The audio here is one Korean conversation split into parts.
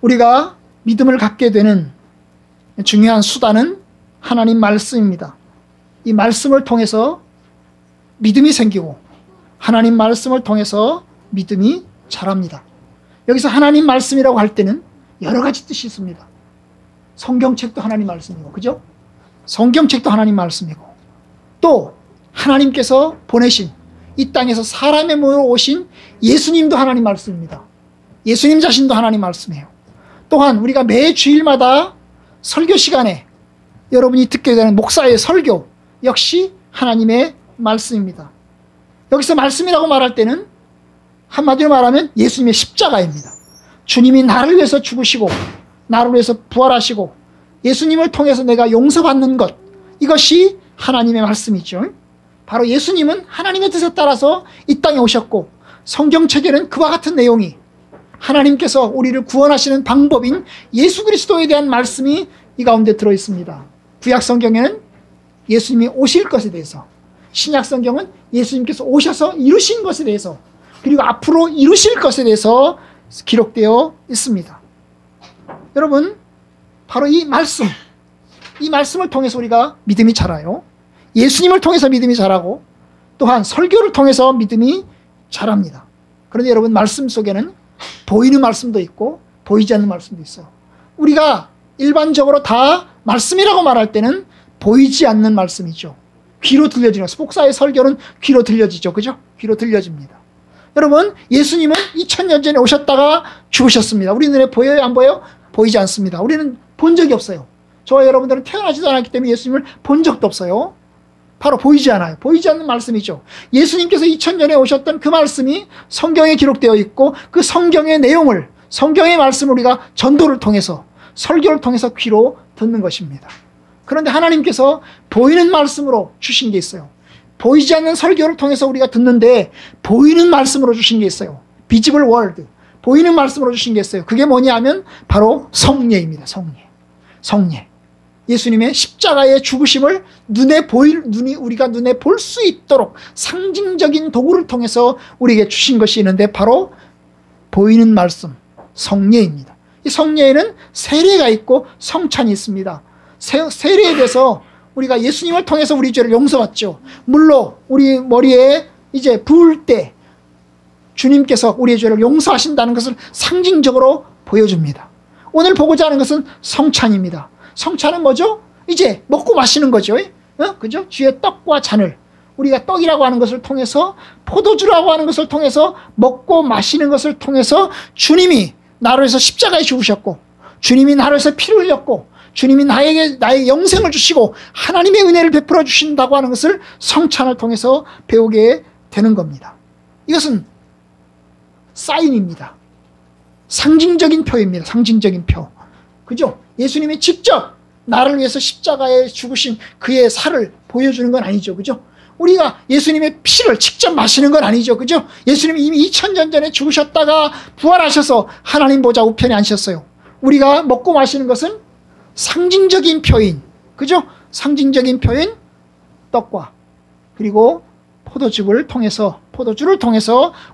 우리가 믿음을 갖게 되는 중요한 수단은 하나님 말씀입니다. 이 말씀을 통해서 믿음이 생기고 하나님 말씀을 통해서 믿음이 자랍니다. 여기서 하나님 말씀이라고 할 때는 여러 가지 뜻이 있습니다. 성경책도 하나님 말씀이고, 그죠? 성경책도 하나님 말씀이고, 또 하나님께서 보내신 이 땅에서 사람의 몸으로 오신 예수님도 하나님 말씀입니다. 예수님 자신도 하나님 말씀이에요. 또한 우리가 매 주일마다 설교 시간에 여러분이 듣게 되는 목사의 설교 역시 하나님의 말씀입니다. 여기서 말씀이라고 말할 때는 한마디로 말하면 예수님의 십자가입니다. 주님이 나를 위해서 죽으시고 나를 위해서 부활하시고 예수님을 통해서 내가 용서받는 것, 이것이 하나님의 말씀이죠. 바로 예수님은 하나님의 뜻에 따라서 이 땅에 오셨고 성경책에는 그와 같은 내용이 하나님께서 우리를 구원하시는 방법인 예수 그리스도에 대한 말씀이 이 가운데 들어있습니다. 구약 성경에는 예수님이 오실 것에 대해서, 신약 성경은 예수님께서 오셔서 이루신 것에 대해서, 그리고 앞으로 이루실 것에 대해서 기록되어 있습니다. 여러분, 바로 이 말씀을 통해서 우리가 믿음이 자라요. 예수님을 통해서 믿음이 자라고 또한 설교를 통해서 믿음이 자랍니다. 그런데 여러분, 말씀 속에는 보이는 말씀도 있고 보이지 않는 말씀도 있어요. 우리가 일반적으로 다 말씀이라고 말할 때는 보이지 않는 말씀이죠. 귀로 들려지는, 목사의 설교는 귀로 들려지죠. 그죠? 귀로 들려집니다. 여러분, 예수님은 2000년 전에 오셨다가 죽으셨습니다. 우리 눈에 보여요? 안 보여요? 보이지 않습니다. 우리는 본 적이 없어요. 저와 여러분들은 태어나지도 않았기 때문에 예수님을 본 적도 없어요. 바로 보이지 않아요. 보이지 않는 말씀이죠. 예수님께서 2000년에 오셨던 그 말씀이 성경에 기록되어 있고 그 성경의 내용을, 성경의 말씀을 우리가 전도를 통해서, 설교를 통해서 귀로 듣는 것입니다. 그런데 하나님께서 보이는 말씀으로 주신 게 있어요. 보이지 않는 설교를 통해서 우리가 듣는데 보이는 말씀으로 주신 게 있어요. 비지블 월드, 보이는 말씀으로 주신 게 있어요. 그게 뭐냐면 바로 성례입니다. 성례. 예수님의 십자가의 죽으심을 우리가 눈에 볼 수 있도록 상징적인 도구를 통해서 우리에게 주신 것이 있는데 바로 보이는 말씀, 성례입니다. 이 성례에는 세례가 있고 성찬이 있습니다. 세례에 대해서 우리가 예수님을 통해서 우리 죄를 용서받죠. 물로 우리 머리에 이제 부을 때 주님께서 우리의 죄를 용서하신다는 것을 상징적으로 보여줍니다. 오늘 보고자 하는 것은 성찬입니다. 성찬은 뭐죠? 이제 먹고 마시는 거죠. 그죠? 주의 떡과 잔을, 우리가 떡이라고 하는 것을 통해서, 포도주라고 하는 것을 통해서, 먹고 마시는 것을 통해서 주님이 나를 위해서 십자가에 죽으셨고, 주님이 나를 위해서 피를 흘렸고, 주님이 나의 영생을 주시고 하나님의 은혜를 베풀어 주신다고 하는 것을 성찬을 통해서 배우게 되는 겁니다. 이것은 사인입니다. 상징적인 표입니다. 상징적인 표. 그죠? 예수님이 직접 나를 위해서 십자가에 죽으신 그의 살을 보여주는 건 아니죠. 그죠? 우리가 예수님의 피를 직접 마시는 건 아니죠. 그죠? 예수님이 이미 2000년 전에 죽으셨다가 부활하셔서 하나님 보좌 우편에 앉으셨어요. 우리가 먹고 마시는 것은 상징적인 표인, 그죠? 상징적인 표인 떡과 그리고 포도주를 통해서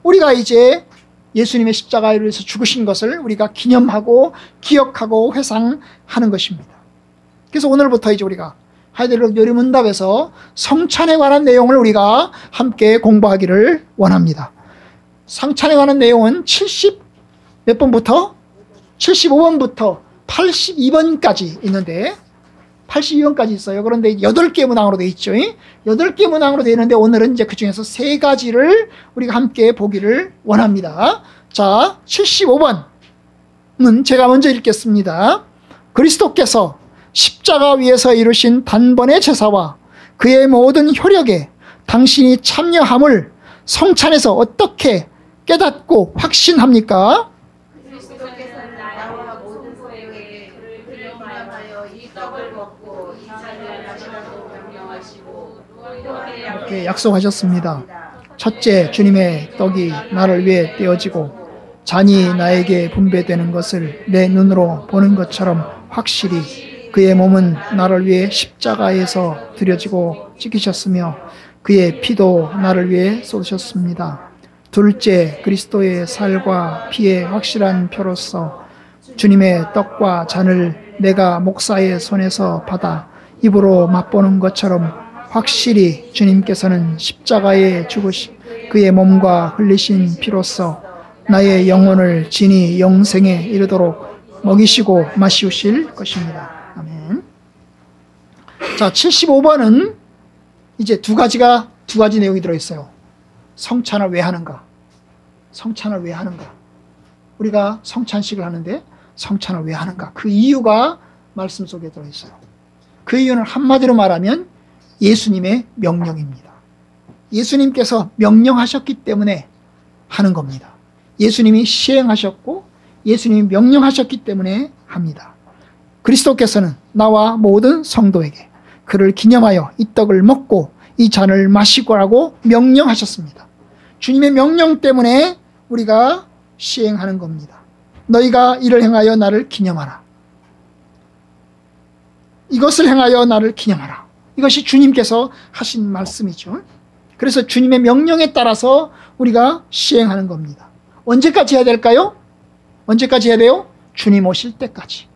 우리가 이제 예수님의 십자가에 위해서 죽으신 것을 우리가 기념하고 기억하고 회상하는 것입니다. 그래서 오늘부터 이제 우리가 하이델베르크 요리문답에서 성찬에 관한 내용을 우리가 함께 공부하기를 원합니다. 성찬에 관한 내용은 몇 번부터? 75번부터 82번까지 있는데 82번까지 있어요. 그런데 8개 문항으로 되어 있죠. 8개 문항으로 되어 있는데 오늘은 이제 그 중에서 3가지를 우리가 함께 보기를 원합니다. 자, 75번은 제가 먼저 읽겠습니다. 그리스도께서 십자가 위에서 이루신 단번의 제사와 그의 모든 효력에 당신이 참여함을 성찬에서 어떻게 깨닫고 확신합니까? 이렇게 약속하셨습니다. 첫째, 주님의 떡이 나를 위해 떼어지고 잔이 나에게 분배되는 것을 내 눈으로 보는 것처럼 확실히 그의 몸은 나를 위해 십자가에서 드려지고 찢기셨으며 그의 피도 나를 위해 쏟으셨습니다. 둘째, 그리스도의 살과 피의 확실한 표로서 주님의 떡과 잔을 내가 목사의 손에서 받아 입으로 맛보는 것처럼 확실히 주님께서는 십자가에 죽으신 그의 몸과 흘리신 피로써 나의 영혼을 진히 영생에 이르도록 먹이시고 마시우실 것입니다. 아멘. 자, 75번은 이제 두 가지 내용이 들어있어요. 성찬을 왜 하는가? 성찬을 왜 하는가? 우리가 성찬식을 하는데 성찬을 왜 하는가? 그 이유가 말씀 속에 들어있어요. 그 이유는 한마디로 말하면 예수님의 명령입니다. 예수님께서 명령하셨기 때문에 하는 겁니다. 예수님이 시행하셨고 예수님이 명령하셨기 때문에 합니다. 그리스도께서는 나와 모든 성도에게 그를 기념하여 이 떡을 먹고 이 잔을 마시고라고 명령하셨습니다. 주님의 명령 때문에 우리가 시행하는 겁니다. 너희가 이를 행하여 나를 기념하라. 이것을 행하여 나를 기념하라. 이것이 주님께서 하신 말씀이죠. 그래서 주님의 명령에 따라서 우리가 시행하는 겁니다. 언제까지 해야 될까요? 언제까지 해야 돼요? 주님 오실 때까지.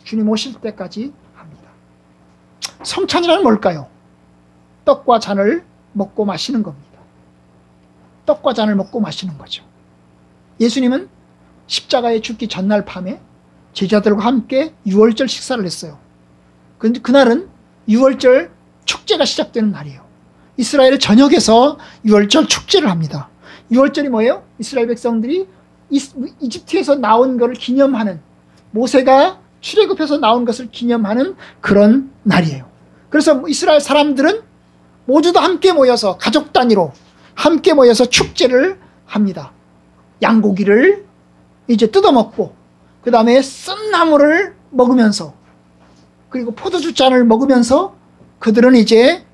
주님 오실 때까지 합니다. 성찬이란 뭘까요? 떡과 잔을 먹고 마시는 겁니다. 떡과 잔을 먹고 마시는 거죠. 예수님은 십자가에 죽기 전날 밤에 제자들과 함께 유월절 식사를 했어요. 그런데 그날은 유월절 축제가 시작되는 날이에요. 이스라엘 전역에서 유월절 축제를 합니다. 유월절이 뭐예요? 이스라엘 백성들이 이집트에서 나온 것을 기념하는, 모세가 출애굽해서 나온 것을 기념하는 그런 날이에요. 그래서 이스라엘 사람들은 모두 다 함께 모여서 가족 단위로 함께 모여서 축제를 합니다. 양고기를 이제 뜯어먹고 그 다음에 쓴 나물을 먹으면서 그리고 포도주 잔을 먹으면서 그들은 이제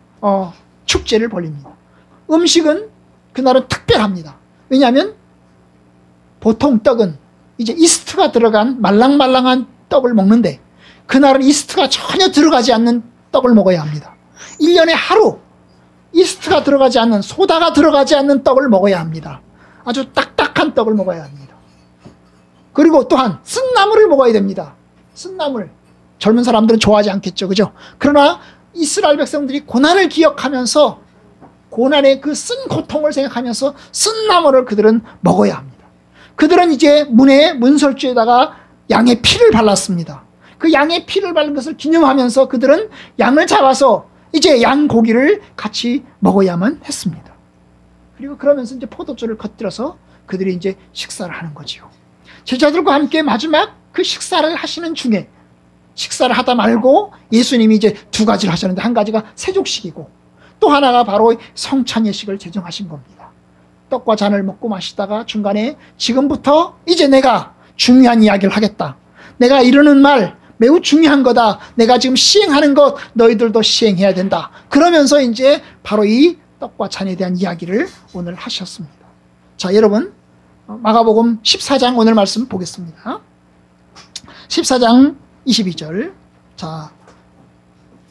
축제를 벌립니다. 음식은 그날은 특별합니다. 왜냐하면 보통 떡은 이제 이스트가 들어간 말랑말랑한 떡을 먹는데 그날은 이스트가 전혀 들어가지 않는 떡을 먹어야 합니다. 1년에 하루 이스트가 들어가지 않는, 소다가 들어가지 않는 떡을 먹어야 합니다. 아주 딱딱한 떡을 먹어야 합니다. 그리고 또한 쓴나물을 먹어야 됩니다. 쓴나물. 젊은 사람들은 좋아하지 않겠죠. 그죠? 그러나 이스라엘 백성들이 고난을 기억하면서 고난의 그 쓴 고통을 생각하면서 쓴나물을 그들은 먹어야 합니다. 그들은 이제 문설주에다가 양의 피를 발랐습니다. 그 양의 피를 바른 것을 기념하면서 그들은 양을 잡아서 이제 양고기를 같이 먹어야만 했습니다. 그리고 그러면서 이제 포도주를 곁들여서 그들이 이제 식사를 하는 거지요. 제자들과 함께 마지막 그 식사를 하시는 중에 식사를 하다 말고 예수님이 이제 두 가지를 하셨는데 한 가지가 세족식이고 또 하나가 바로 성찬 예식을 제정하신 겁니다. 떡과 잔을 먹고 마시다가 중간에 지금부터 이제 내가 중요한 이야기를 하겠다. 내가 이르는 말 매우 중요한 거다. 내가 지금 시행하는 것 너희들도 시행해야 된다. 그러면서 이제 바로 이 떡과 잔에 대한 이야기를 오늘 하셨습니다. 자, 여러분 마가복음 14장 오늘 말씀 보겠습니다. 14장 22절. 자,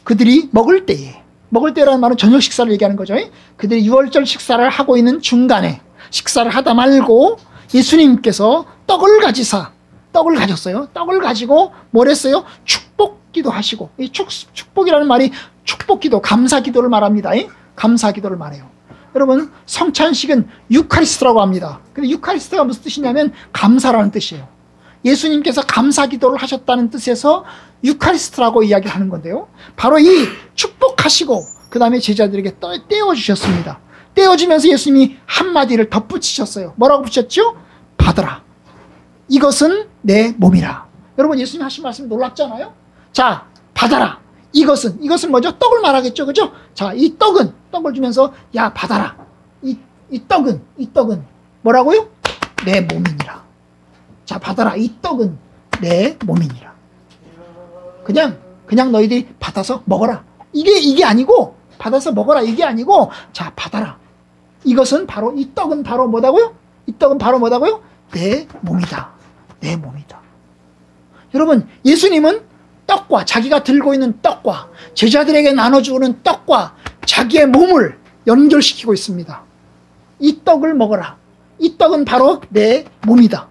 그들이 먹을 때라는 말은 저녁 식사를 얘기하는 거죠. 그들이 유월절 식사를 하고 있는 중간에 식사를 하다 말고 예수님께서 떡을 가졌어요. 떡을 가지고 뭘 했어요? 축복기도 하시고, 이 축복이라는 말이 축복기도, 감사기도를 말합니다. 감사기도를 말해요. 여러분, 성찬식은 유카리스트라고 합니다. 근데 유카리스트가 무슨 뜻이냐면 감사라는 뜻이에요. 예수님께서 감사기도를 하셨다는 뜻에서 유카리스트라고 이야기하는 건데요. 바로 이 축복하시고 그 다음에 제자들에게 떼어주셨습니다. 떼어주면서 예수님이 한마디를 덧붙이셨어요. 뭐라고 붙였죠? 받아라. 이것은 내 몸이라. 여러분, 예수님 하신 말씀 놀랍잖아요. 자, 받아라. 이것은 뭐죠? 떡을 말하겠죠. 그죠? 자, 이 떡을 주면서 야, 받아라. 이 떡은 뭐라고요? 내 몸이니라. 자, 받아라. 이 떡은 내 몸이니라. 그냥 너희들이 받아서 먹어라. 이게 아니고, 받아서 먹어라. 이게 아니고, 자, 받아라. 이것은 바로, 이 떡은 바로 뭐다고요? 이 떡은 바로 뭐다고요? 내 몸이다. 내 몸이다. 여러분, 예수님은 떡과, 자기가 들고 있는 떡과, 제자들에게 나눠주는 떡과 자기의 몸을 연결시키고 있습니다. 이 떡을 먹어라. 이 떡은 바로 내 몸이다.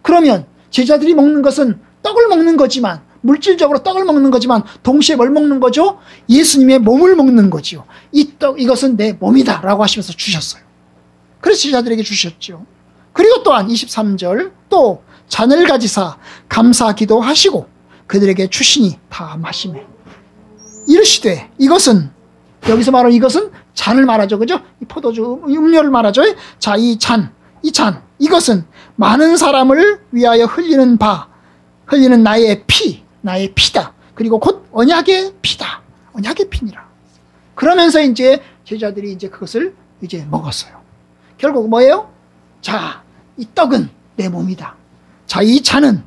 그러면 제자들이 먹는 것은 떡을 먹는 거지만, 물질적으로 떡을 먹는 거지만 동시에 뭘 먹는 거죠? 예수님의 몸을 먹는 거지요. 이 떡, 이것은 내 몸이다 라고 하시면서 주셨어요. 그래서 제자들에게 주셨죠. 그리고 또한 23절 또 잔을 가지사 감사 기도하시고 그들에게 주시니 다 마시매 이르시되, 이것은, 여기서 말하는 이것은 잔을 말하죠. 그죠? 이 포도주 음료를 말하죠. 자, 이 잔, 이것은 많은 사람을 위하여 흘리는 나의 피다. 그리고 곧 언약의 피다. 언약의 피니라. 그러면서 이제 제자들이 이제 그것을 이제 먹었어요. 결국 뭐예요? 자, 이 떡은 내 몸이다. 자, 이 잔은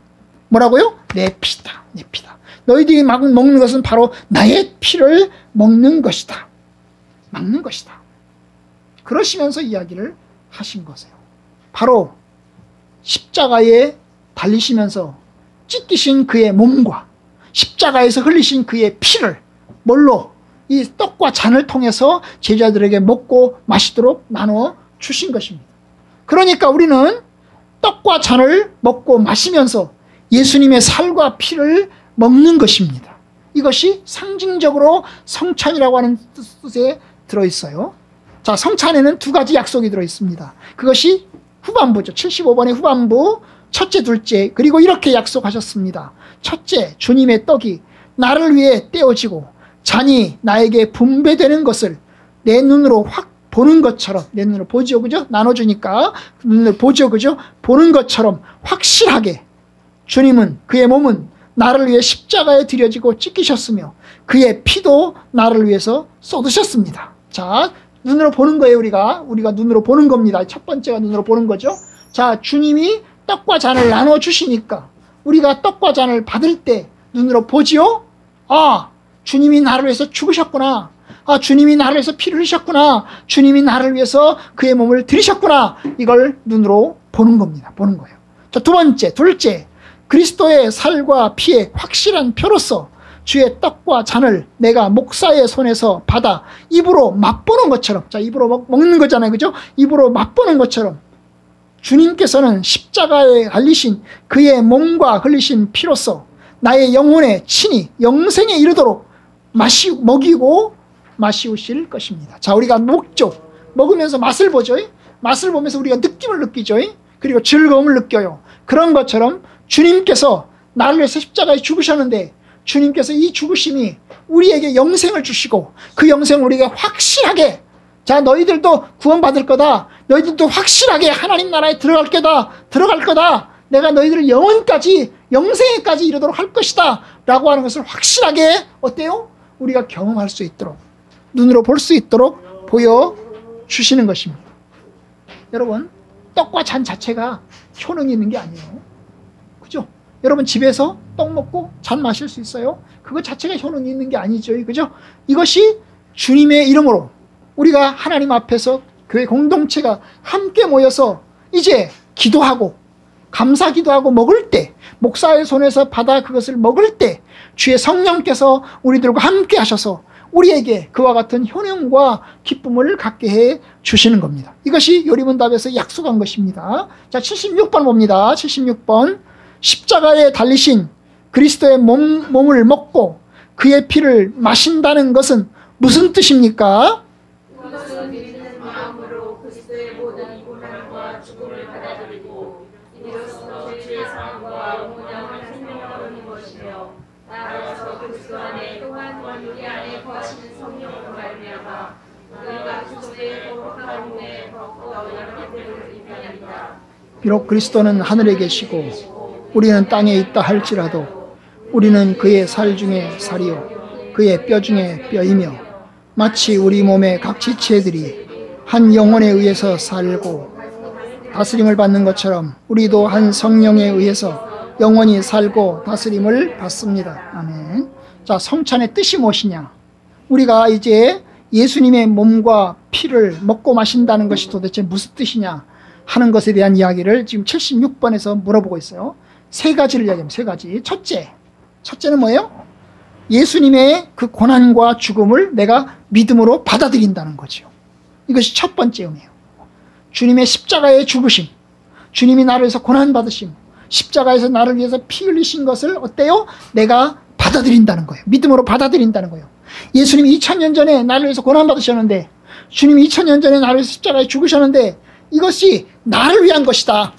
뭐라고요? 내 피다. 내 피다. 너희들이 먹는 것은 바로 나의 피를 먹는 것이다. 먹는 것이다. 그러시면서 이야기를 하신 것이에요. 바로 십자가에 달리시면서 찢기신 그의 몸과 십자가에서 흘리신 그의 피를 뭘로? 이 떡과 잔을 통해서 제자들에게 먹고 마시도록 나눠 주신 것입니다. 그러니까 우리는 떡과 잔을 먹고 마시면서 예수님의 살과 피를 먹는 것입니다. 이것이 상징적으로 성찬이라고 하는 뜻에 들어있어요. 자, 성찬에는 두 가지 약속이 들어있습니다. 그것이 후반부죠. 75번의 후반부, 첫째, 둘째. 그리고 이렇게 약속하셨습니다. 첫째, 주님의 떡이 나를 위해 떼어지고 잔이 나에게 분배되는 것을 내 눈으로 확 보는 것처럼, 내 눈으로 보죠, 그죠? 나눠주니까 눈으로 보죠, 그죠? 보는 것처럼 확실하게 주님은, 그의 몸은 나를 위해 십자가에 들여지고 찢기셨으며 그의 피도 나를 위해서 쏟으셨습니다. 자, 눈으로 보는 거예요. 우리가 눈으로 보는 겁니다. 첫 번째가 눈으로 보는 거죠. 자, 주님이 떡과 잔을 나눠주시니까 우리가 떡과 잔을 받을 때 눈으로 보지요. 아, 주님이 나를 위해서 죽으셨구나. 아, 주님이 나를 위해서 피를 흘리셨구나. 주님이 나를 위해서 그의 몸을 들이셨구나. 이걸 눈으로 보는 겁니다. 보는 거예요. 자, 두 번째, 둘째, 그리스도의 살과 피의 확실한 표로서 주의 떡과 잔을 내가 목사의 손에서 받아 입으로 맛보는 것처럼, 자, 입으로 먹는 거잖아요, 그죠? 입으로 맛보는 것처럼 주님께서는 십자가에 달리신 그의 몸과 흘리신 피로서 나의 영혼에 친히 영생에 이르도록 먹이고 마시우실 것입니다. 자, 우리가 먹으면서 맛을 보죠. 맛을 보면서 우리가 느낌을 느끼죠. 그리고 즐거움을 느껴요. 그런 것처럼 주님께서 나를 위해서 십자가에 죽으셨는데 주님께서 이 죽으심이 우리에게 영생을 주시고 그 영생을 우리에게 확실하게, 자, 너희들도 구원받을 거다. 너희들도 확실하게 하나님 나라에 들어갈 거다. 내가 너희들을 영원까지, 영생에까지 이르도록 할 것이다. 라고 하는 것을 확실하게, 어때요? 우리가 경험할 수 있도록, 눈으로 볼 수 있도록 보여주시는 것입니다. 여러분, 떡과 잔 자체가 효능이 있는 게 아니에요. 그죠? 여러분, 집에서 떡 먹고 잔 마실 수 있어요? 그거 자체가 효능이 있는 게 아니죠. 그죠? 이것이 주님의 이름으로 우리가 하나님 앞에서 교회 공동체가 함께 모여서 이제 기도하고 감사 기도하고 먹을 때, 목사의 손에서 받아 그것을 먹을 때 주의 성령께서 우리들과 함께 하셔서 우리에게 그와 같은 효능과 기쁨을 갖게 해 주시는 겁니다. 이것이 요리문답에서 약속한 것입니다. 자, 76번 봅니다. 76번. 십자가에 달리신 그리스도의 몸을 먹고 그의 피를 마신다는 것은 무슨 뜻입니까? 그것은 믿는 마음으로 그리스도의 모든 고난과 죽음을 받아들이고 이로써 죄의 사함과 영원한 생명을 얻는 것이며 따라서 그리스도 안에 또한 우리 안에 거하시는 성령으로 말미암아 우리가 그리스도의 거룩한 몸에 벗고 영원함을 입히리이다. 비록 그리스도는 하늘에 계시고 우리는 땅에 있다 할지라도 우리는 그의 살 중에 살이요 그의 뼈 중에 뼈이며 마치 우리 몸의 각 지체들이 한 영혼에 의해서 살고 다스림을 받는 것처럼 우리도 한 성령에 의해서 영원히 살고 다스림을 받습니다. 아멘. 자, 성찬의 뜻이 무엇이냐? 우리가 이제 예수님의 몸과 피를 먹고 마신다는 것이 도대체 무슨 뜻이냐 하는 것에 대한 이야기를 지금 76번에서 물어보고 있어요. 세 가지를 이야기합니다. 세 가지. 첫째는 뭐예요? 예수님의 그 고난과 죽음을 내가 믿음으로 받아들인다는 거죠. 이것이 첫 번째 의미예요. 주님의 십자가의 죽으심, 주님이 나를 위해서 고난받으심, 십자가에서 나를 위해서 피 흘리신 것을 어때요? 내가 받아들인다는 거예요. 믿음으로 받아들인다는 거예요. 예수님이 2000년 전에 나를 위해서 고난받으셨는데, 주님이 2000년 전에 나를 위해서 십자가에 죽으셨는데, 이것이 나를 위한 것이다.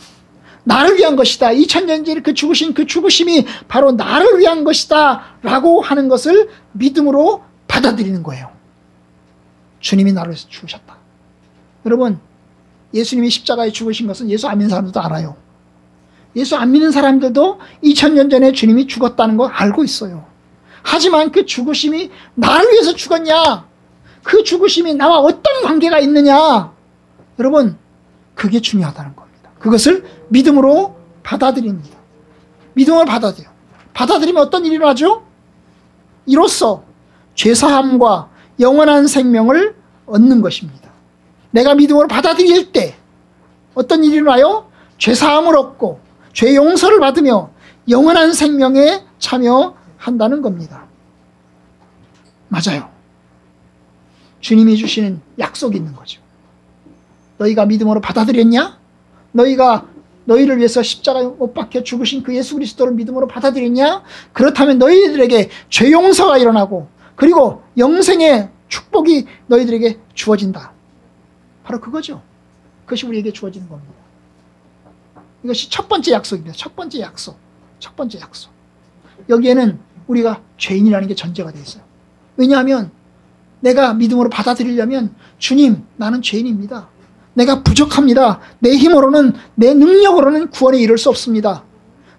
나를 위한 것이다. 2000년 전에 그 죽으신 그 죽으심이 바로 나를 위한 것이다. 라고 하는 것을 믿음으로 받아들이는 거예요. 주님이 나를 위해서 죽으셨다. 여러분, 예수님이 십자가에 죽으신 것은 예수 안 믿는 사람들도 알아요. 예수 안 믿는 사람들도 2000년 전에 주님이 죽었다는 거 알고 있어요. 하지만 그 죽으심이 나를 위해서 죽었냐? 그 죽으심이 나와 어떤 관계가 있느냐? 여러분, 그게 중요하다는 겁니다. 그것을 믿음으로 받아들입니다. 믿음을 받아들여요. 받아들이면 어떤 일이 일어나죠? 이로써 죄사함과 영원한 생명을 얻는 것입니다. 내가 믿음으로 받아들일 때 어떤 일이 일어나요? 죄사함을 얻고 죄 용서를 받으며 영원한 생명에 참여한다는 겁니다. 맞아요. 주님이 주시는 약속이 있는 거죠. 너희가 믿음으로 받아들였냐? 너희가 너희를 위해서 십자가에 못 박혀 죽으신 그 예수 그리스도를 믿음으로 받아들였냐? 그렇다면 너희들에게 죄 용서가 일어나고 그리고 영생의 축복이 너희들에게 주어진다. 바로 그거죠. 그것이 우리에게 주어지는 겁니다. 이것이 첫 번째 약속입니다. 첫 번째 약속. 첫 번째 약속. 여기에는 우리가 죄인이라는 게 전제가 되어 있어요. 왜냐하면 내가 믿음으로 받아들이려면 주님, 나는 죄인입니다. 내가 부족합니다. 내 힘으로는, 내 능력으로는 구원에 이를 수 없습니다.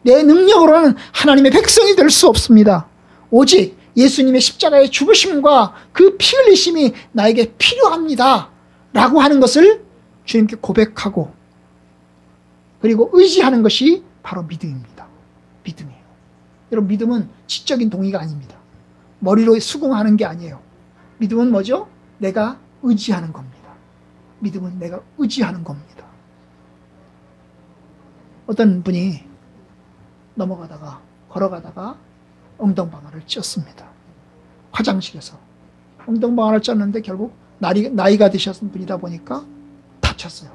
내 능력으로는 하나님의 백성이 될 수 없습니다. 오직 예수님의 십자가의 죽으심과 그 피 흘리심이 나에게 필요합니다. 라고 하는 것을 주님께 고백하고 그리고 의지하는 것이 바로 믿음입니다. 믿음이에요. 여러분, 믿음은 지적인 동의가 아닙니다. 머리로 수긍하는 게 아니에요. 믿음은 뭐죠? 내가 의지하는 겁니다. 믿음은 내가 의지하는 겁니다. 어떤 분이 넘어가다가 걸어가다가 엉덩방아를 찧었습니다. 화장실에서 엉덩방아를 찧었는데 결국 나이가 드셨던 분이다 보니까 다쳤어요.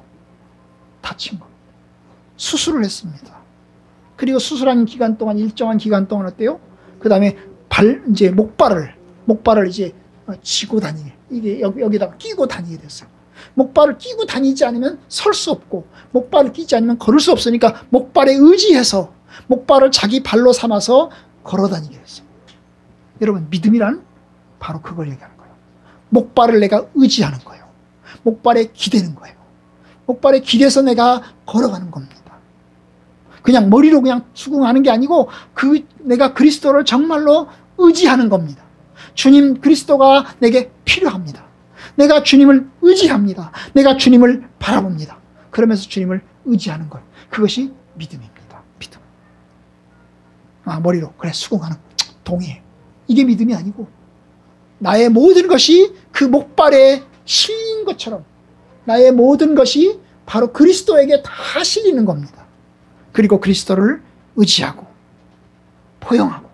다친 겁니다. 수술을 했습니다. 그리고 수술한 기간 동안 일정한 기간 동안 어때요? 그 다음에 이제 목발을 이제 쥐고 다니게, 이게 여기다가 끼고 다니게 됐어요. 목발을 끼고 다니지 않으면 설 수 없고 목발을 끼지 않으면 걸을 수 없으니까 목발에 의지해서 목발을 자기 발로 삼아서 걸어 다니게 됐어요. 여러분, 믿음이란 바로 그걸 얘기하는 거예요. 목발을 내가 의지하는 거예요. 목발에 기대는 거예요. 목발에 기대서 내가 걸어가는 겁니다. 그냥 머리로 그냥 수긍하는 게 아니고 내가 그리스도를 정말로 의지하는 겁니다. 주님 그리스도가 내게 필요합니다. 내가 주님을 의지합니다. 내가 주님을 바라봅니다. 그러면서 주님을 의지하는 것. 그것이 믿음입니다. 믿음. 머리로 그래 수긍하는 동의해. 이게 믿음이 아니고 나의 모든 것이 그 목발에 실린 것처럼 나의 모든 것이 바로 그리스도에게 다 실리는 겁니다. 그리고 그리스도를 의지하고 포용하고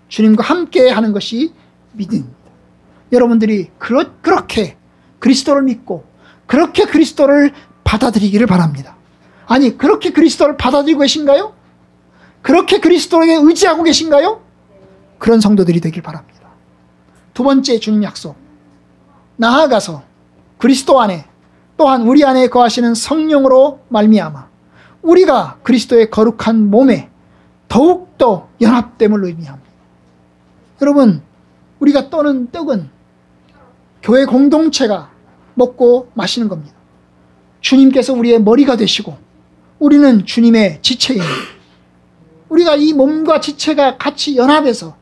주님과 함께 하는 것이 믿음입니다. 여러분들이 그렇게 그리스도를 믿고 그렇게 그리스도를 받아들이기를 바랍니다. 아니, 그렇게 그리스도를 받아들이고 계신가요? 그렇게 그리스도에게 의지하고 계신가요? 그런 성도들이 되길 바랍니다. 두 번째 주님 약속. 나아가서 그리스도 안에 또한 우리 안에 거하시는 성령으로 말미암아 우리가 그리스도의 거룩한 몸에 더욱더 연합됨을 의미합니다. 여러분, 우리가 떠는 떡은 교회 공동체가 먹고 마시는 겁니다. 주님께서 우리의 머리가 되시고 우리는 주님의 지체입니다. 우리가 이 몸과 지체가 같이 연합해서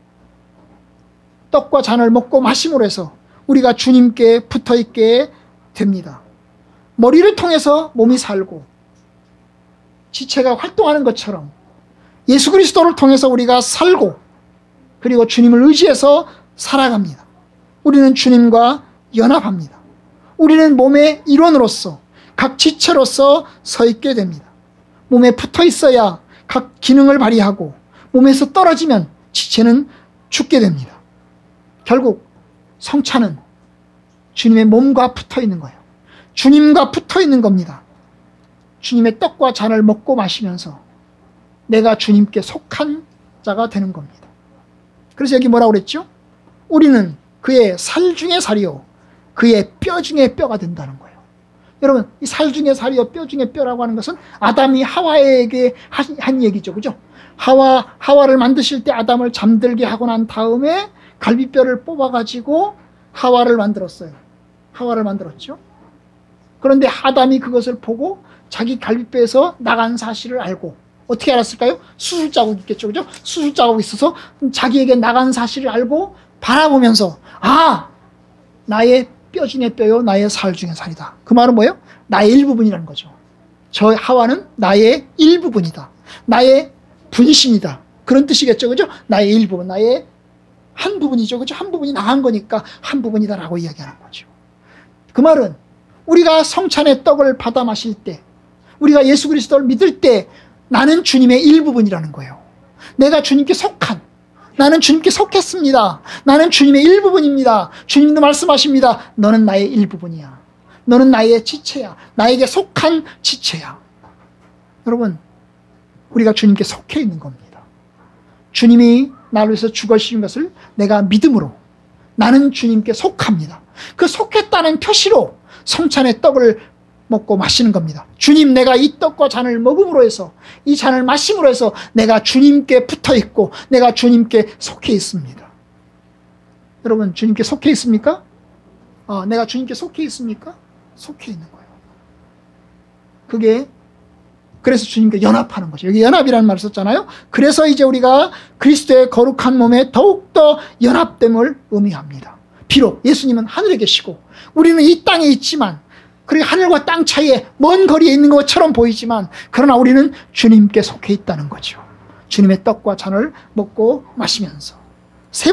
떡과 잔을 먹고 마심으로 해서 우리가 주님께 붙어있게 됩니다. 머리를 통해서 몸이 살고 지체가 활동하는 것처럼 예수 그리스도를 통해서 우리가 살고 그리고 주님을 의지해서 살아갑니다. 우리는 주님과 연합합니다. 우리는 몸의 일원으로서 각 지체로서 서 있게 됩니다. 몸에 붙어 있어야 각 기능을 발휘하고 몸에서 떨어지면 지체는 죽게 됩니다. 결국 성찬은 주님의 몸과 붙어 있는 거예요. 주님과 붙어 있는 겁니다. 주님의 떡과 잔을 먹고 마시면서 내가 주님께 속한 자가 되는 겁니다. 그래서 여기 뭐라고 그랬죠? 우리는 그의 살 중에 살이요 그의 뼈 중에 뼈가 된다는 거예요. 여러분, 이 살 중에 살이요 뼈 중에 뼈라고 하는 것은 아담이 하와에게 한 얘기죠. 그죠? 하와를 만드실 때 아담을 잠들게 하고 난 다음에 갈비뼈를 뽑아가지고 하와를 만들었어요. 하와를 만들었죠. 그런데 아담이 그것을 보고 자기 갈비뼈에서 나간 사실을 알고, 어떻게 알았을까요? 수술 자국이 있겠죠. 그죠? 수술 자국이 있어서 자기에게 나간 사실을 알고 바라보면서, 아, 나의 뼈 중에 뼈요 나의 살 중에 살이다. 그 말은 뭐예요? 나의 일부분이라는 거죠. 저 하와는 나의 일부분이다. 나의 분신이다. 그런 뜻이겠죠. 그죠? 나의 일부분, 나의 한 부분이죠. 그죠? 한 부분이 나간 거니까 한 부분이다라고 이야기하는 거죠. 그 말은 우리가 성찬의 떡을 받아 마실 때, 우리가 예수 그리스도를 믿을 때 나는 주님의 일부분이라는 거예요. 내가 주님께 속한, 나는 주님께 속했습니다. 나는 주님의 일부분입니다. 주님도 말씀하십니다. 너는 나의 일부분이야. 너는 나의 지체야. 나에게 속한 지체야. 여러분, 우리가 주님께 속해 있는 겁니다. 주님이 나를 위해서 죽으신 것을 내가 믿음으로, 나는 주님께 속합니다. 그 속했다는 표시로 성찬의 떡을 먹고 마시는 겁니다. 주님, 내가 이 떡과 잔을 먹음으로 해서, 이 잔을 마심으로 해서 내가 주님께 붙어 있고 내가 주님께 속해 있습니다. 여러분, 주님께 속해 있습니까? 내가 주님께 속해 있습니까? 속해 있는 거예요. 그래서 주님께 연합하는 거죠. 여기 연합이라는 말을 썼잖아요. 그래서 이제 우리가 그리스도의 거룩한 몸에 더욱더 연합됨을 의미합니다. 비록 예수님은 하늘에 계시고 우리는 이 땅에 있지만, 그리고 하늘과 땅 사이에 먼 거리에 있는 것처럼 보이지만, 그러나 우리는 주님께 속해 있다는 거죠. 주님의 떡과 잔을 먹고 마시면서. 세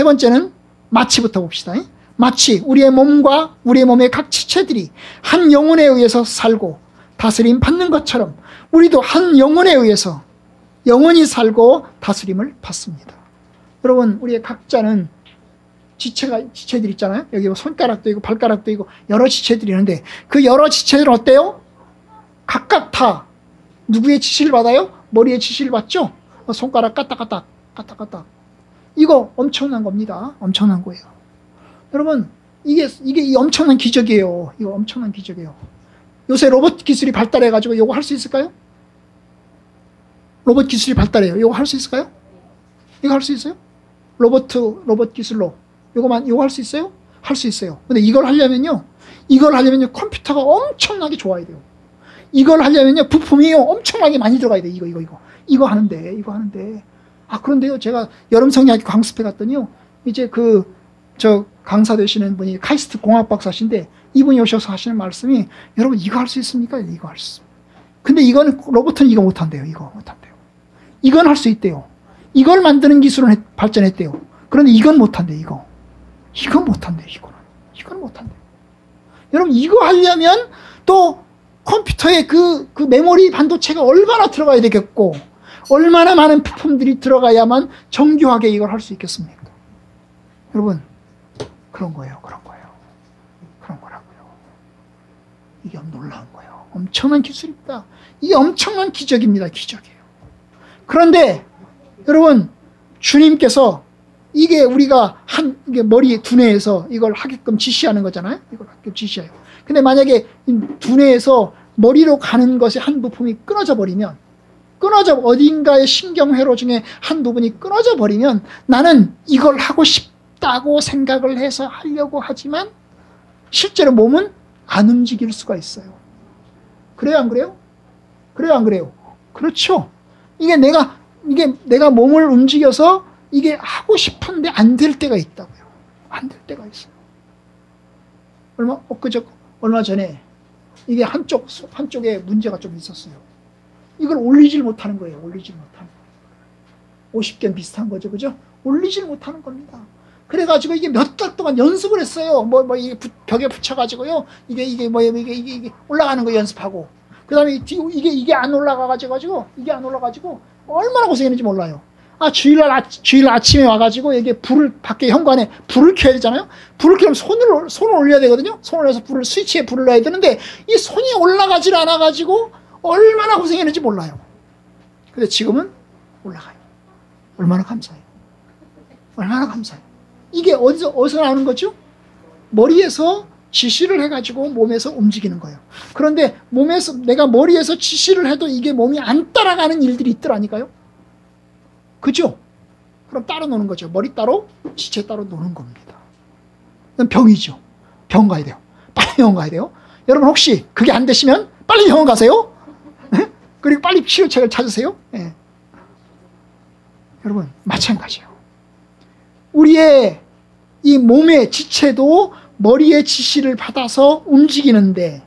번째는 마취부터 봅시다. 마치 우리의 몸과 우리의 몸의 각 지체들이 한 영혼에 의해서 살고 다스림 받는 것처럼 우리도 한 영혼에 의해서 영원히 살고 다스림을 받습니다. 여러분, 우리의 각자는 지체들 있잖아요. 여기 손가락도 있고 발가락도 있고 여러 지체들이 있는데, 그 여러 지체들은 어때요? 각각 다 누구의 지시를 받아요? 머리의 지시를 받죠? 손가락 까딱까딱 까딱까딱. 이거 엄청난 겁니다. 엄청난 거예요. 여러분, 이게 이 엄청난 기적이에요. 이거 엄청난 기적이에요. 요새 로봇 기술이 발달해가지고 이거 할 수 있을까요? 로봇 기술이 발달해요. 이거 할 수 있을까요? 이거 할 수 있어요? 로봇 기술로 이거 할 수 있어요? 할 수 있어요. 근데 이걸 하려면요 컴퓨터가 엄청나게 좋아야 돼요. 이걸 하려면요 부품이 엄청나게 많이 들어가야 돼요. 이거 하는데. 그런데요, 제가 여름 성리학교 강습회 갔더니요, 이제 저 강사 되시는 분이 카이스트 공학 박사신데, 이분이 오셔서 하시는 말씀이, 여러분 이거 할 수 있습니까? 이거 할 수 있습니다. 근데 로봇은 이거 못한대요. 이건 할 수 있대요. 이걸 만드는 기술은 발전했대요. 그런데 이건 못한대. 이건 못한대. 여러분, 이거 하려면 또 컴퓨터에 그 메모리 반도체가 얼마나 들어가야 되겠고, 얼마나 많은 부품들이 들어가야만 정교하게 이걸 할 수 있겠습니까? 여러분, 그런 거라고요. 이게 놀라운 거예요. 엄청난 기술입니다. 이게 엄청난 기적입니다. 기적이에요. 그런데 여러분, 주님께서 이게 우리가 이게 머리 두뇌에서 이걸 하게끔 지시하는 거잖아요. 이걸 하게끔 지시해요. 근데 만약에 두뇌에서 머리로 가는 것의 한 부품이 끊어져 버리면, 어딘가의 신경회로 중에 한 부분이 끊어져 버리면, 나는 이걸 하고 싶다고 생각을 해서 하려고 하지만 실제로 몸은 안 움직일 수가 있어요. 그래요, 안 그래요? 그렇죠. 이게 내가 몸을 움직여서 이게 하고 싶은데 안 될 때가 있다고요. 안 될 때가 있어요. 얼마 전에 이게 한쪽에 문제가 좀 있었어요. 이걸 올리질 못하는 거예요. 50견 비슷한 거죠. 그죠? 올리질 못하는 겁니다. 그래가지고 이게 몇 달 동안 연습을 했어요. 이게 벽에 붙여가지고요. 이게 올라가는 거 연습하고. 그 다음에 이게 안 올라가가지고, 얼마나 고생했는지 몰라요. 주일 아침에 와가지고, 이게 밖에 현관에 불을 켜야 되잖아요? 불을 켜면 손을 올려야 되거든요? 손을 올려서 스위치에 불을 넣어야 되는데, 이 손이 올라가질 않아가지고, 얼마나 고생했는지 몰라요. 근데 지금은 올라가요. 얼마나 감사해요. 얼마나 감사해요. 이게 어디서 나오는 거죠? 머리에서 지시를 해가지고 몸에서 움직이는 거예요. 그런데 내가 머리에서 지시를 해도 이게 몸이 안 따라가는 일들이 있더라니까요. 그죠? 그럼 따로 노는 거죠. 머리 따로, 지체 따로 노는 겁니다. 그건 병이죠. 병원 가야 돼요. 빨리 병원 가야 돼요. 여러분 혹시 그게 안 되시면 빨리 병원 가세요. 네? 그리고 빨리 치료책을 찾으세요. 네. 여러분 마찬가지예요. 우리의 이 몸의 지체도 머리의 지시를 받아서 움직이는데,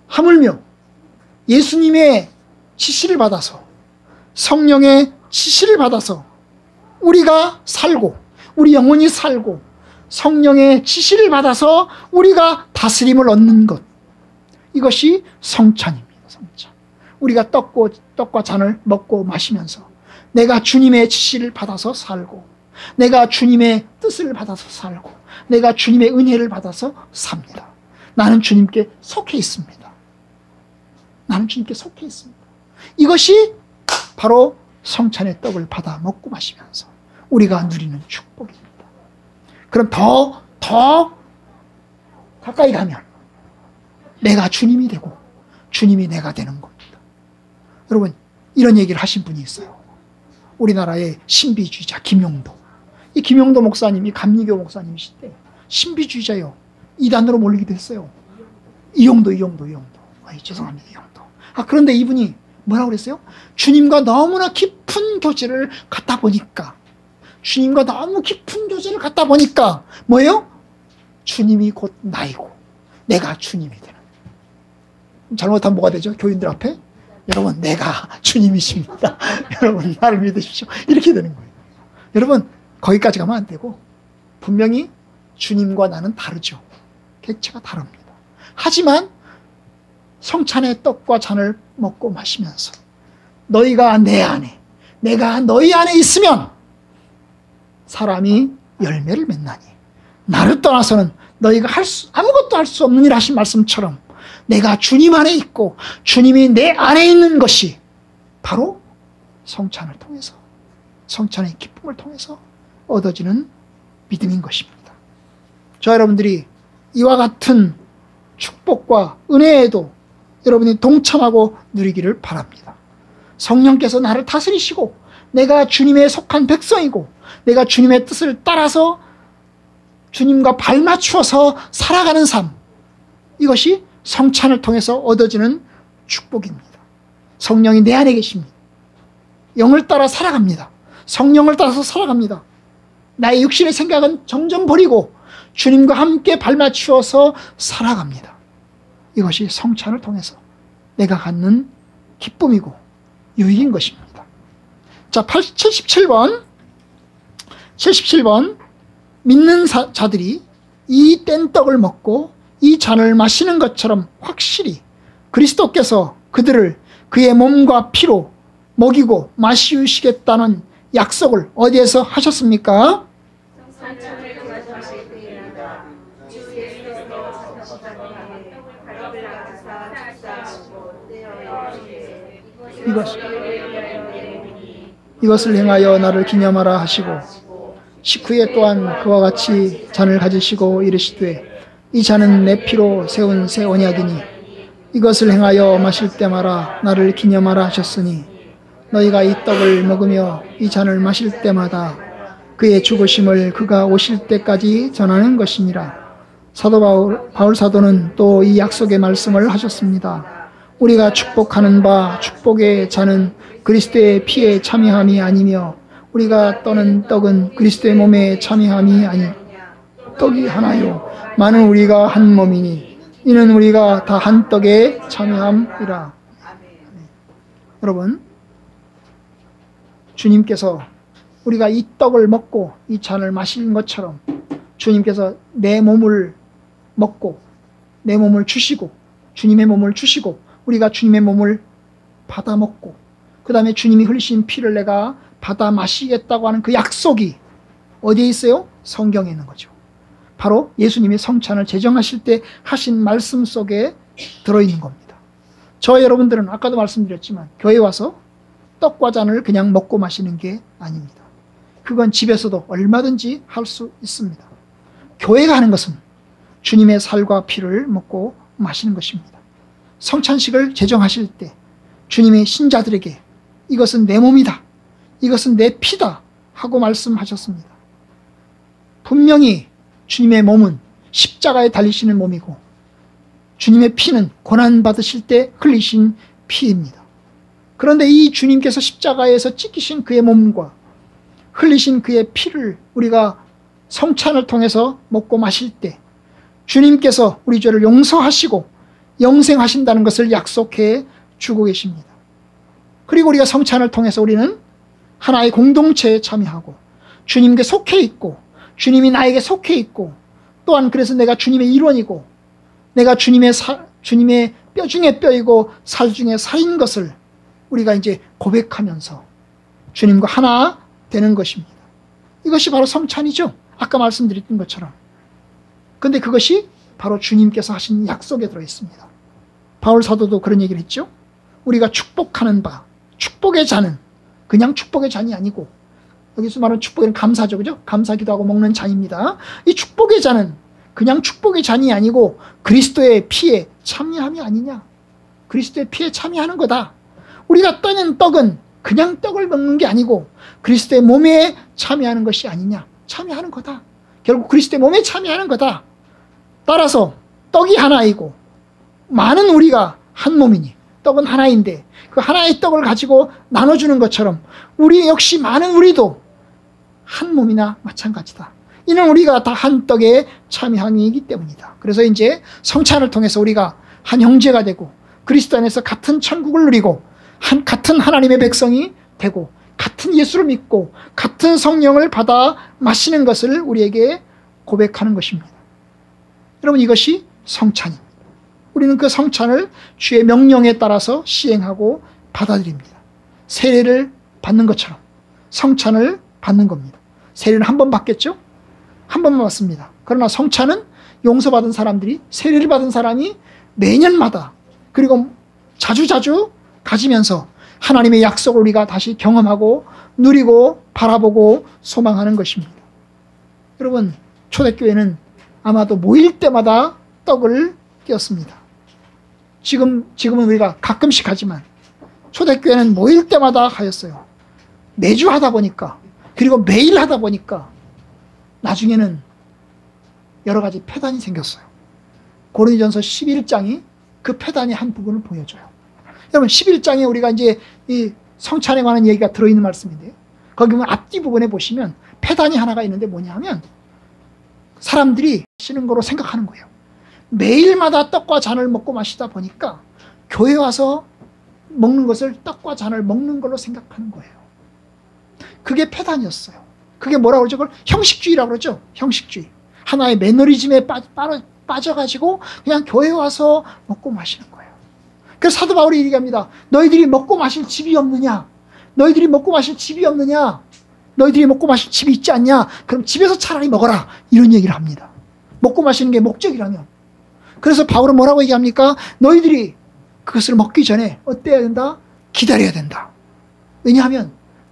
하물며 예수님의 지시를 받아서, 성령의 지시를 받아서 우리가 살고, 우리 영혼이 살고, 성령의 지시를 받아서 우리가 다스림을 얻는 것, 이것이 성찬입니다. 성찬. 우리가 떡과 잔을 먹고 마시면서 내가 주님의 지시를 받아서 살고, 내가 주님의 뜻을 받아서 살고, 내가 주님의 은혜를 받아서 삽니다. 나는 주님께 속해 있습니다. 나는 주님께 속해 있습니다. 이것이 바로 성찬의 떡을 받아 먹고 마시면서 우리가 누리는 축복입니다. 그럼 더 가까이 가면 내가 주님이 되고 주님이 내가 되는 겁니다. 여러분, 이런 얘기를 하신 분이 있어요. 우리나라의 신비주의자 김용도. 이 김용도 목사님이 감리교 목사님이신데 신비주의자요. 이단으로 몰리기도 했어요. 이용도. 죄송합니다. 이용도. 그런데 이분이 뭐라고 그랬어요? 주님과 너무나 깊은 교제를 갖다 보니까, 주님과 너무 깊은 교제를 갖다 보니까 뭐예요? 주님이 곧 나이고 내가 주님이 되는. 잘못하면 뭐가 되죠? 교인들 앞에 여러분 내가 주님이십니다. 여러분 나를 믿으십시오. 이렇게 되는 거예요. 여러분 거기까지 가면 안 되고, 분명히 주님과 나는 다르죠. 객체가 다릅니다. 하지만 성찬의 떡과 잔을 먹고 마시면서 너희가 내 안에, 내가 너희 안에 있으면 사람이 열매를 맺나니 나를 떠나서는 너희가 아무것도 할 수 없는 일 하신 말씀처럼, 내가 주님 안에 있고 주님이 내 안에 있는 것이 바로 성찬을 통해서, 성찬의 기쁨을 통해서 얻어지는 믿음인 것입니다. 저 여러분들이 이와 같은 축복과 은혜에도 여러분이 동참하고 누리기를 바랍니다. 성령께서 나를 다스리시고 내가 주님의 속한 백성이고 내가 주님의 뜻을 따라서 주님과 발맞추어서 살아가는 삶, 이것이 성찬을 통해서 얻어지는 축복입니다. 성령이 내 안에 계십니다. 영을 따라 살아갑니다. 성령을 따라서 살아갑니다. 나의 육신의 생각은 점점 버리고 주님과 함께 발맞추어서 살아갑니다. 이것이 성찬을 통해서 내가 갖는 기쁨이고 유익인 것입니다. 자, 77번 믿는 자들이 이 뗀떡을 먹고 이 잔을 마시는 것처럼 확실히 그리스도께서 그들을 그의 몸과 피로 먹이고 마시우시겠다는 약속을 어디에서 하셨습니까? 성찬을 주하실 때입니다. 주 예수께서 사시다니 밥을 나가사 축사하시고 떼어 주시되 이것을 행하여 나를 기념하라 하시고, 식후에 또한 그와 같이 잔을 가지시고 이르시되 이 잔은 내 피로 세운 새 언약이니 이것을 행하여 마실 때마다 나를 기념하라 하셨으니, 너희가 이 떡을 먹으며 이 잔을 마실 때마다 그의 죽으심을 그가 오실 때까지 전하는 것이니라. 사도 바울 사도는 또 이 약속의 말씀을 하셨습니다. 우리가 축복하는 바 축복의 잔은 그리스도의 피에 참여함이 아니며 우리가 떠는 떡은 그리스도의 몸에 참여함이 아니, 떡이 하나요 많은 우리가 한 몸이니 이는 우리가 다 한 떡에 참여함이라. 여러분, 주님께서 우리가 이 떡을 먹고 이 잔을 마시는 것처럼 주님께서 내 몸을 먹고 내 몸을 주시고 주님의 몸을 주시고 우리가 주님의 몸을 받아 먹고 그 다음에 주님이 흘리신 피를 내가 받아 마시겠다고 하는 그 약속이 어디에 있어요? 성경에 있는 거죠. 바로 예수님이 성찬을 제정하실 때 하신 말씀 속에 들어있는 겁니다. 저와 여러분들은 아까도 말씀드렸지만 교회 와서 떡과 잔을 그냥 먹고 마시는 게 아닙니다. 그건 집에서도 얼마든지 할 수 있습니다. 교회가 하는 것은 주님의 살과 피를 먹고 마시는 것입니다. 성찬식을 제정하실 때 주님의 신자들에게 이것은 내 몸이다, 이것은 내 피다 하고 말씀하셨습니다. 분명히 주님의 몸은 십자가에 달리시는 몸이고 주님의 피는 고난받으실 때 흘리신 피입니다. 그런데 이 주님께서 십자가에서 찢기신 그의 몸과 흘리신 그의 피를 우리가 성찬을 통해서 먹고 마실 때 주님께서 우리 죄를 용서하시고 영생하신다는 것을 약속해 주고 계십니다. 그리고 우리가 성찬을 통해서 우리는 하나의 공동체에 참여하고 주님께 속해 있고 주님이 나에게 속해 있고 또한 그래서 내가 주님의 일원이고 내가 주님의 뼈 중에 뼈이고 살 중에 살인 것을 우리가 이제 고백하면서 주님과 하나 되는 것입니다. 이것이 바로 성찬이죠. 아까 말씀드렸던 것처럼. 그런데 그것이 바로 주님께서 하신 약속에 들어있습니다. 바울 사도도 그런 얘기를 했죠. 우리가 축복하는 바, 축복의 잔은 그냥 축복의 잔이 아니고 여기서 말하는 축복은 감사죠. 그죠? 감사기도하고 먹는 잔입니다. 이 축복의 잔은 그냥 축복의 잔이 아니고 그리스도의 피에 참여함이 아니냐. 그리스도의 피에 참여하는 거다. 우리가 떠는 떡은 그냥 떡을 먹는 게 아니고 그리스도의 몸에 참여하는 것이 아니냐. 참여하는 거다. 결국 그리스도의 몸에 참여하는 거다. 따라서 떡이 하나이고 많은 우리가 한 몸이니 떡은 하나인데 그 하나의 떡을 가지고 나눠주는 것처럼 우리 역시 많은 우리도 한 몸이나 마찬가지다. 이는 우리가 다 한 떡에 참여함이기 때문이다. 그래서 이제 성찬을 통해서 우리가 한 형제가 되고 그리스도 안에서 같은 천국을 누리고 같은 하나님의 백성이 되고 같은 예수를 믿고 같은 성령을 받아 마시는 것을 우리에게 고백하는 것입니다. 여러분 이것이 성찬입니다. 우리는 그 성찬을 주의 명령에 따라서 시행하고 받아들입니다. 세례를 받는 것처럼 성찬을 받는 겁니다. 세례는 한 번 받겠죠? 한 번만 받습니다. 그러나 성찬은 용서받은 사람들이 세례를 받은 사람이 매년마다 그리고 자주자주 가지면서 하나님의 약속을 우리가 다시 경험하고 누리고 바라보고 소망하는 것입니다. 여러분 초대교회는 아마도 모일 때마다 떡을 띄었습니다. 지금은 우리가 가끔씩 하지만 초대교회는 모일 때마다 하였어요. 매주 하다 보니까 그리고 매일 하다 보니까 나중에는 여러 가지 폐단이 생겼어요. 고린도전서 11장이 그 폐단의 한 부분을 보여줘요. 여러분 11장에 우리가 이제 이 성찬에 관한 얘기가 들어있는 말씀인데 거기 보면 앞뒤 부분에 보시면 폐단이 하나가 있는데 뭐냐 하면 사람들이 쉬는 거로 생각하는 거예요. 매일마다 떡과 잔을 먹고 마시다 보니까 교회 와서 먹는 것을 떡과 잔을 먹는 걸로 생각하는 거예요. 그게 폐단이었어요. 그게 뭐라고 그러죠? 그걸 형식주의라고 그러죠. 형식주의. 하나의 매너리즘에 빠져가지고 그냥 교회 와서 먹고 마시는 거예요. 그래서 사도 바울이 얘기합니다. 너희들이 먹고 마실 집이 없느냐? 너희들이 먹고 마실 집이 없느냐? 너희들이 먹고 마실 집이 있지 않냐? 그럼 집에서 차라리 먹어라. 이런 얘기를 합니다. 먹고 마시는 게 목적이라면. 그래서 바울은 뭐라고 얘기합니까? 너희들이 그것을 먹기 전에 어때야 된다? 기다려야 된다. 왜냐하면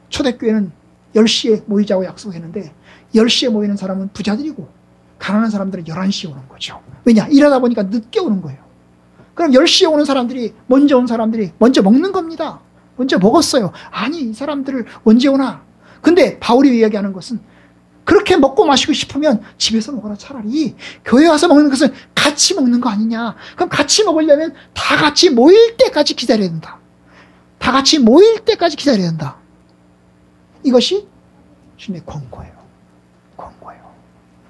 초대교회는 10시에 모이자고 약속했는데 10시에 모이는 사람은 부자들이고 가난한 사람들은 11시에 오는 거죠. 왜냐? 일하다 보니까 늦게 오는 거예요. 그럼 10시에 오는 사람들이 먼저 온 사람들이 먼저 먹는 겁니다. 먼저 먹었어요. 아니 이 사람들을 언제 오나? 근데 바울이 이야기하는 것은 그렇게 먹고 마시고 싶으면 집에서 먹어라. 차라리 교회 와서 먹는 것은 같이 먹는 거 아니냐. 그럼 같이 먹으려면 다 같이 모일 때까지 기다려야 된다. 다 같이 모일 때까지 기다려야 된다. 이것이 주님의 권고예요. 권고예요.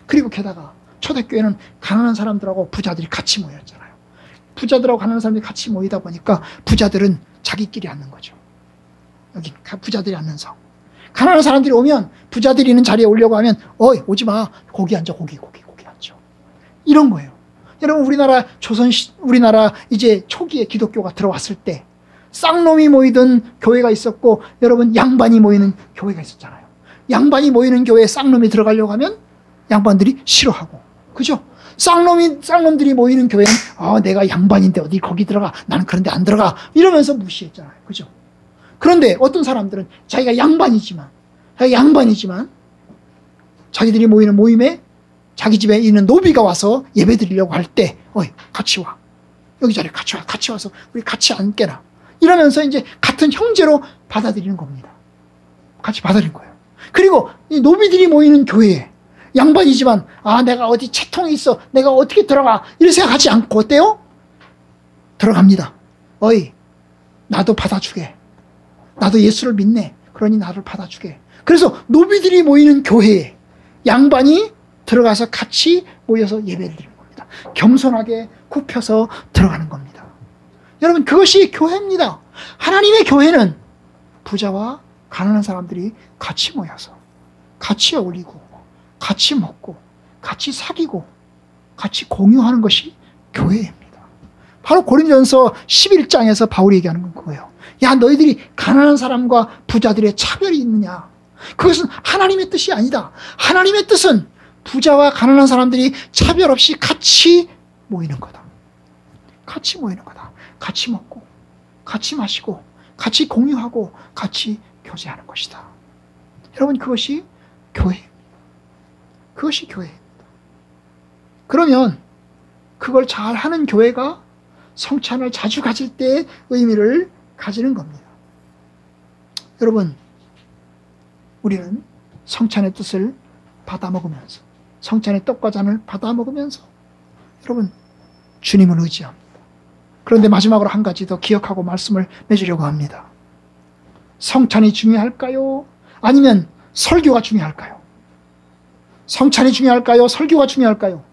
그리고 게다가 초대교회는 가난한 사람들하고 부자들이 같이 모였잖아요. 부자들하고 가난한 사람들이 같이 모이다 보니까 부자들은 자기끼리 앉는 거죠. 여기 부자들이 앉는서. 가난한 사람들이 오면 부자들이 있는 자리에 오려고 하면 어이 오지 마. 거기 앉아. 거기 앉아. 이런 거예요. 여러분 우리나라 이제 초기에 기독교가 들어왔을 때 쌍놈이 모이던 교회가 있었고 여러분 양반이 모이는 교회가 있었잖아요. 양반이 모이는 교회에 쌍놈이 들어가려고 하면 양반들이 싫어하고 그죠? 쌍놈들이 모이는 교회는 내가 양반인데 어디 거기 들어가, 나는 그런데 안 들어가, 이러면서 무시했잖아요. 그죠? 그런데 어떤 사람들은 자기가 양반이지만 자기들이 모이는 모임에 자기 집에 있는 노비가 와서 예배 드리려고 할 때 같이 와, 여기 자리에 같이 와서 우리 같이 앉게라, 이러면서 이제 같은 형제로 받아들이는 겁니다. 같이 받아들인 거예요. 그리고 이 노비들이 모이는 교회에 양반이지만 내가 어디 채통이 있어, 내가 어떻게 들어가, 이렇게 생각하지 않고 어때요? 들어갑니다. 나도 받아주게, 나도 예수를 믿네, 그러니 나를 받아주게. 그래서 노비들이 모이는 교회에 양반이 들어가서 같이 모여서 예배를 드리는 겁니다. 겸손하게 굽혀서 들어가는 겁니다. 여러분, 그것이 교회입니다. 하나님의 교회는 부자와 가난한 사람들이 같이 모여서 같이 어울리고 같이 먹고 같이 사귀고 같이 공유하는 것이 교회입니다. 바로 고린도전서 11장에서 바울이 얘기하는 건 그거예요. 야, 너희들이 가난한 사람과 부자들의 차별이 있느냐? 그것은 하나님의 뜻이 아니다. 하나님의 뜻은 부자와 가난한 사람들이 차별 없이 같이 모이는 거다. 같이 모이는 거다. 같이 먹고 같이 마시고 같이 공유하고 같이 교제하는 것이다. 여러분, 그것이 교회입니다. 그것이 교회입니다. 그러면 그걸 잘하는 교회가 성찬을 자주 가질 때의 의미를 가지는 겁니다. 여러분, 우리는 성찬의 뜻을 받아 먹으면서, 성찬의 떡과 잔을 받아 먹으면서 여러분, 주님을 의지합니다. 그런데 마지막으로 한 가지 더 기억하고 말씀을 맺으려고 합니다. 성찬이 중요할까요? 아니면 설교가 중요할까요? 성찬이 중요할까요? 설교가 중요할까요?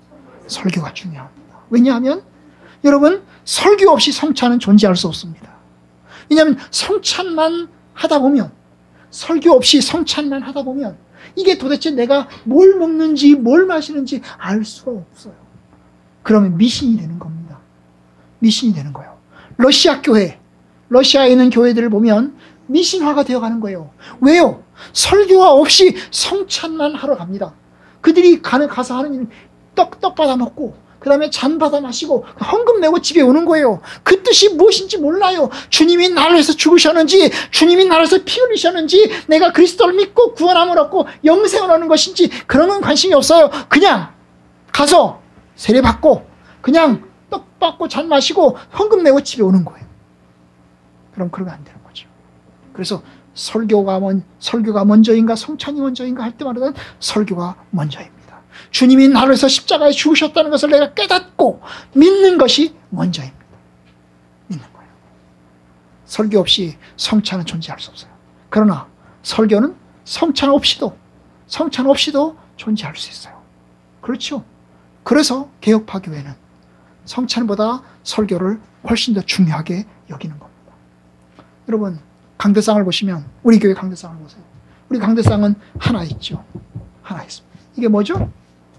설교가 중요합니다. 왜냐하면 여러분, 설교 없이 성찬은 존재할 수 없습니다. 왜냐하면 성찬만 하다 보면, 설교 없이 성찬만 하다 보면 이게 도대체 내가 뭘 먹는지 뭘 마시는지 알 수가 없어요. 그러면 미신이 되는 겁니다. 미신이 되는 거예요. 러시아 교회, 러시아에 있는 교회들을 보면 미신화가 되어가는 거예요. 왜요? 설교가 없이 성찬만 하러 갑니다. 그들이 가서 하는 일은 떡 받아 먹고 그 다음에 잔 받아 마시고 헌금 내고 집에 오는 거예요. 그 뜻이 무엇인지 몰라요. 주님이 나를 위해서 죽으셨는지, 주님이 나를 위해서 피 흘리셨는지, 내가 그리스도를 믿고 구원함을 얻고 영생을 얻는 것인지 그런 건 관심이 없어요. 그냥 가서 세례 받고 그냥 떡 받고 잔 마시고 헌금 내고 집에 오는 거예요. 그럼 그러면 안 되는 거죠. 그래서 설교가 먼저인가 성찬이 먼저인가 할 때마다 설교가 먼저입니다. 주님이 나를 위해서 십자가에 죽으셨다는 것을 내가 깨닫고 믿는 것이 먼저입니다. 믿는 거예요. 설교 없이 성찬은 존재할 수 없어요. 그러나 설교는 성찬 없이도 존재할 수 있어요. 그렇죠? 그래서 개혁파 교회는 성찬보다 설교를 훨씬 더 중요하게 여기는 겁니다. 여러분, 강대상을 보시면, 우리 교회 강대상을 보세요. 우리 강대상은 하나 있죠. 하나 있습니다. 이게 뭐죠?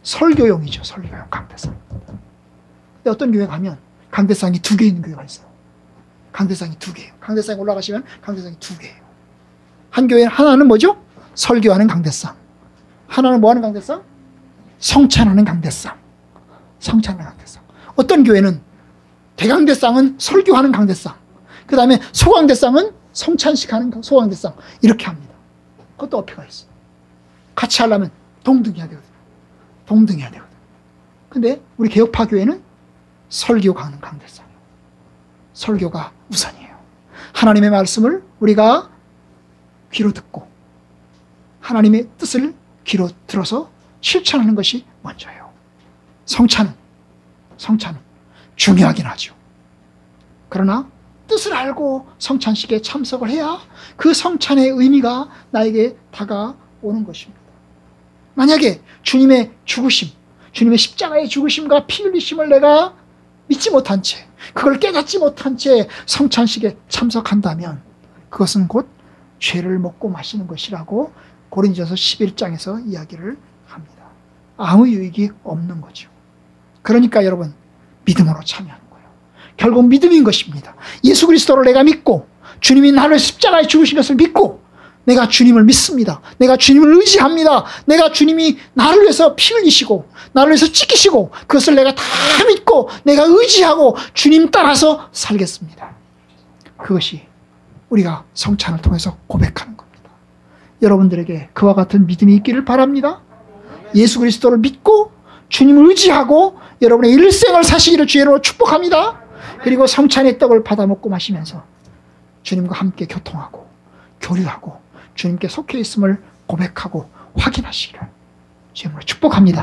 설교용이죠. 설교용 강대상. 근데 어떤 교회 가면 강대상이 2개 있는 교회가 있어요. 강대상이 2개예요. 강대상에 올라가시면 강대상이 2개예요. 한 교회는, 하나는 뭐죠? 설교하는 강대상. 하나는 뭐 하는 강대상? 성찬하는 강대상. 성찬하는 강대상. 어떤 교회는 대강대상은 설교하는 강대상, 그 다음에 소강대상은 성찬식 하는 소강대상, 이렇게 합니다. 그것도 어폐가 있어요. 같이 하려면 동등해야 되거든요. 동등해야 되거든요. 근데 우리 개혁파 교회는 설교가 하는 강대상이에요. 설교가 우선이에요. 하나님의 말씀을 우리가 귀로 듣고 하나님의 뜻을 귀로 들어서 실천하는 것이 먼저예요. 성찬은 중요하긴 하죠. 그러나 뜻을 알고 성찬식에 참석을 해야 그 성찬의 의미가 나에게 다가오는 것입니다. 만약에 주님의 죽으심, 주님의 십자가의 죽으심과 피 흘리심을 내가 믿지 못한 채, 그걸 깨닫지 못한 채 성찬식에 참석한다면 그것은 곧 죄를 먹고 마시는 것이라고 고린도전서 11장에서 이야기를 합니다. 아무 유익이 없는 거죠. 그러니까 여러분, 믿음으로 참여하는 거예요. 결국 믿음인 것입니다. 예수 그리스도를 내가 믿고 주님이 나를 십자가에 죽으신 것을 믿고 내가 주님을 믿습니다. 내가 주님을 의지합니다. 내가 주님이 나를 위해서 피 흘리시고 나를 위해서 찢기시고 그것을 내가 다 믿고 내가 의지하고 주님 따라서 살겠습니다. 그것이 우리가 성찬을 통해서 고백하는 겁니다. 여러분들에게 그와 같은 믿음이 있기를 바랍니다. 예수 그리스도를 믿고 주님을 의지하고 여러분의 일생을 사시기를 주의 이름으로 축복합니다. 그리고 성찬의 떡을 받아 먹고 마시면서 주님과 함께 교통하고 교류하고 주님께 속해 있음을 고백하고 확인하시기를 주의 이름으로 축복합니다.